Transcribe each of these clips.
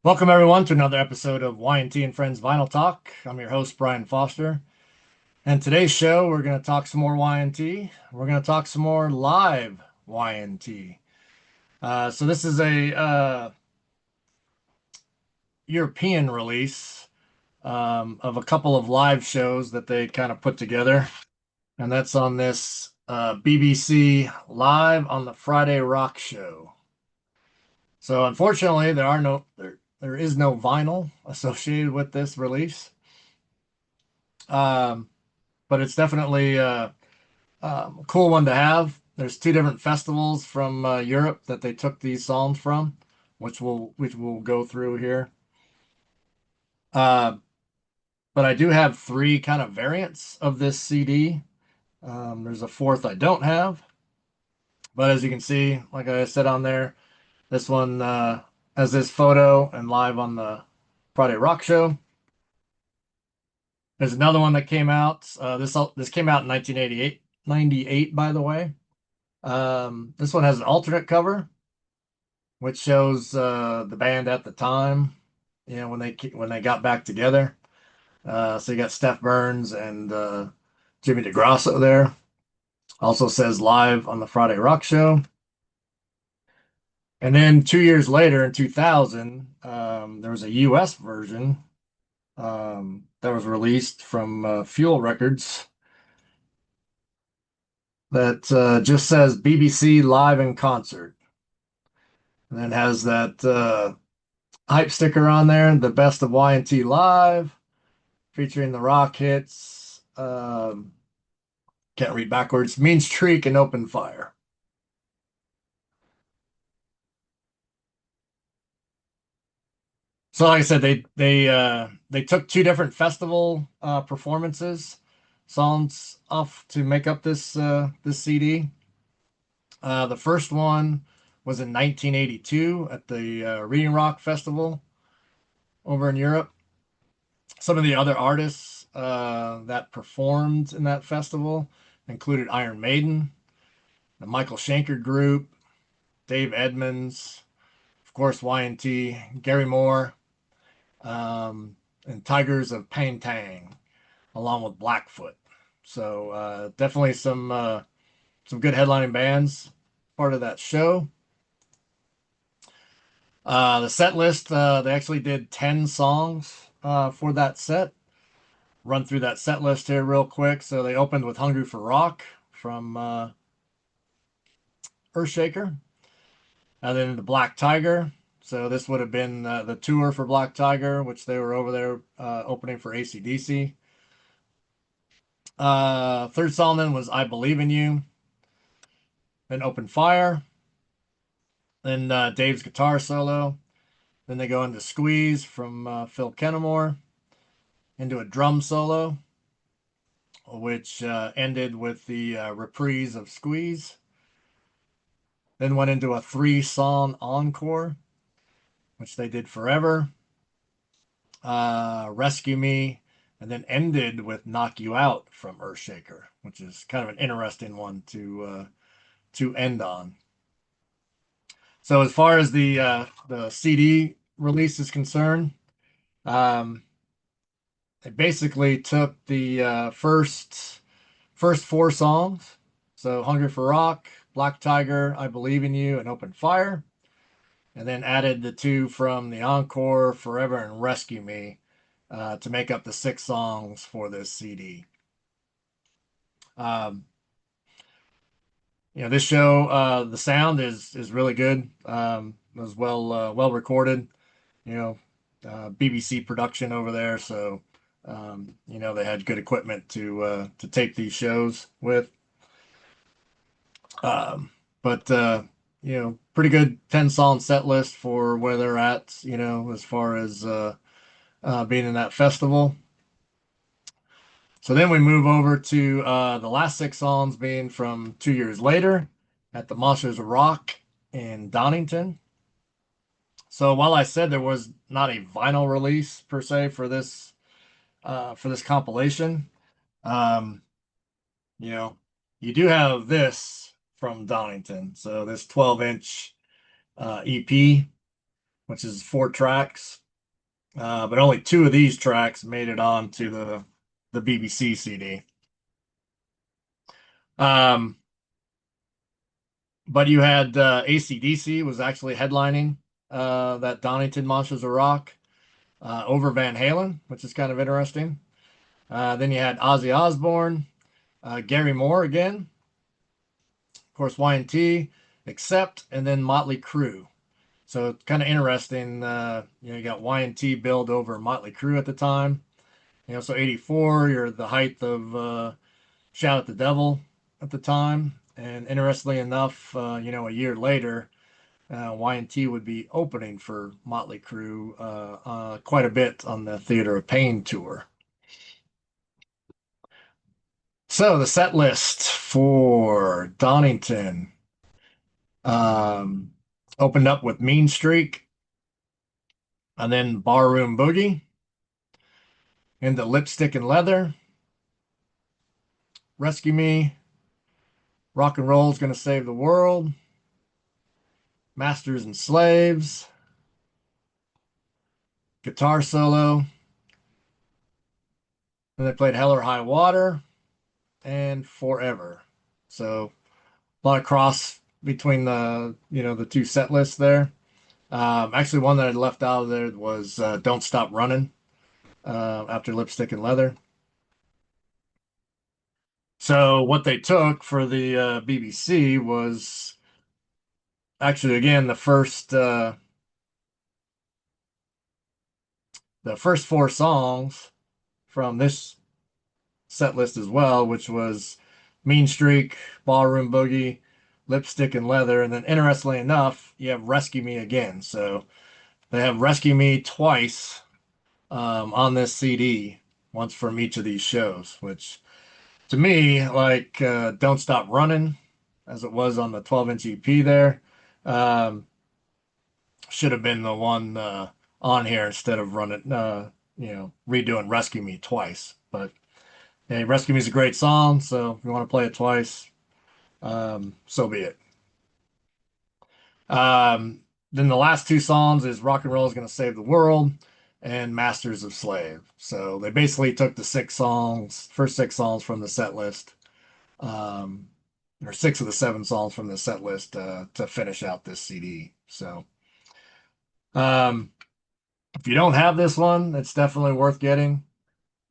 Welcome everyone to another episode of Y&T and Friends Vinyl Talk. I'm your host Brian Foster, and today's show we're going to talk some more Y&T. We're going to talk some more live Y&T. So this is a European release of a couple of live shows that they kind of put together, and that's on this BBC Live on the Friday Rock Show. So unfortunately, there is no vinyl associated with this release. Um, but it's definitely a cool one to have. There's two different festivals from Europe that they took these songs from, which we'll go through here. Uh, but I do have three kind of variants of this CD. There's a fourth I don't have, but as you can see, like I said on there, this one has this photo and live on the Friday Rock Show. There's another one that came out. This came out in 1988, 98, by the way. This one has an alternate cover, which shows the band at the time, when they got back together. So you got Steph Burns and Jimmy DeGrasso there. Also says live on the Friday Rock Show. And then 2 years later, in 2000, there was a U.S. version that was released from Fuel Records that just says BBC Live in Concert. And then has that hype sticker on there, the best of Y&T Live, featuring the rock hits. Can't read backwards. Mean Streak and Open Fire. So, like I said, they took two different festival performances songs off to make up this CD. The first one was in 1982 at the Reading Rock Festival over in Europe. Some of the other artists that performed in that festival included Iron Maiden, the Michael Schenker Group, Dave Edmunds, of course, Y&T, Gary Moore, and Tigers of Pantang, along with Blackfoot. So definitely some good headlining bands part of that show. The set list, they actually did 10 songs for that set. Run through that set list here real quick. So they opened with Hungry for Rock from Earthshaker, and then the Black Tiger. So this would have been the tour for Black Tiger, which they were over there opening for AC/DC. Third song then was I Believe in You. Then Open Fire. Then Dave's guitar solo. Then they go into Squeeze from Phil Kennemore, into a drum solo, which ended with the reprise of Squeeze. Then went into a three-song encore, which they did forever. Rescue Me, and then ended with Knock You Out from Earthshaker, which is kind of an interesting one to end on. So as far as the CD release is concerned, um, they basically took the first four songs, so Hungry for Rock, Black Tiger, I Believe in You, and Open Fire, and then added the two from the encore, Forever and Rescue Me, to make up the six songs for this CD. Um, this show, the sound is really good. It was well recorded. You know, BBC production over there, so they had good equipment to tape these shows with. Um, but pretty good 10-song set list for where they're at. As far as being in that festival. So then we move over to the last six songs being from 2 years later at the Monsters of Rock in Donington. So while I said there was not a vinyl release per se for this compilation, um, you know, you do have this from Donington. So this 12-inch EP, which is 4 tracks. But only 2 of these tracks made it on to the BBC CD. Um, but you had AC/DC was actually headlining that Donington Monsters of Rock over Van Halen, which is kind of interesting. Then you had Ozzy Osbourne, Gary Moore again, of course Y&T, Accept, and then Motley Crue. So it's kind of interesting. You got Y&T billed over Motley Crue at the time. So 84, you're the height of Shout at the Devil at the time. And interestingly enough, a year later, Y&T would be opening for Motley Crue quite a bit on the Theater of Pain tour. So the set list for Donington um, opened up with Mean Streak, and then Barroom Boogie, into Lipstick and Leather, Rescue Me, Rock and Roll's Gonna Save the World, Masters and Slaves, Guitar Solo, then they played Hell or High Water, and Forever. So a lot of cross between the 2 set lists there. Actually, one that I left out of there was Don't Stop Running after Lipstick and Leather. So what they took for the BBC was actually, again, the first 4 songs from this set list as well, which was Mean Streak, Ballroom Boogie, Lipstick and Leather, and then interestingly enough, you have Rescue Me again. So they have Rescue Me twice on this CD, once from each of these shows, which to me, like Don't Stop Running, as it was on the 12-inch EP there, um, should have been the one on here instead of redoing Rescue Me twice. But hey, Rescue Me is a great song, so if you want to play it twice, so be it. Then the last 2 songs is Rock and Roll is Gonna Save the World and Masters of Slave. So they basically took the first 6 songs from the set list, or 6 of the 7 songs from the set list to finish out this CD. So um, if you don't have this one, it's definitely worth getting.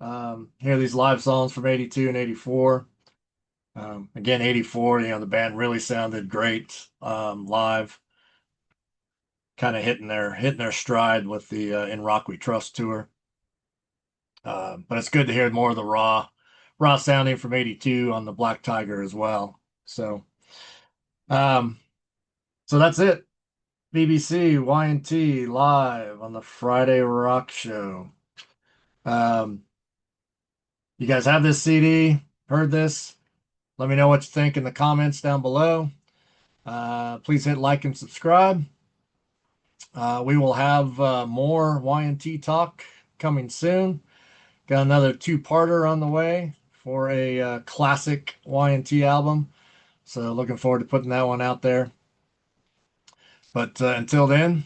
Hear these live songs from 82 and 84. Again, 84, the band really sounded great live, kind of hitting their stride with the In Rock We Trust tour. But it's good to hear more of the raw sounding from 82 on the Black Tiger as well. Um, so that's it. BBC Y&T live on the Friday Rock Show. You guys have this CD, heard this? Let me know what you think in the comments down below. Please hit like and subscribe. We will have more Y&T talk coming soon. Got another 2-parter on the way for a classic Y&T album. So looking forward to putting that one out there. But until then.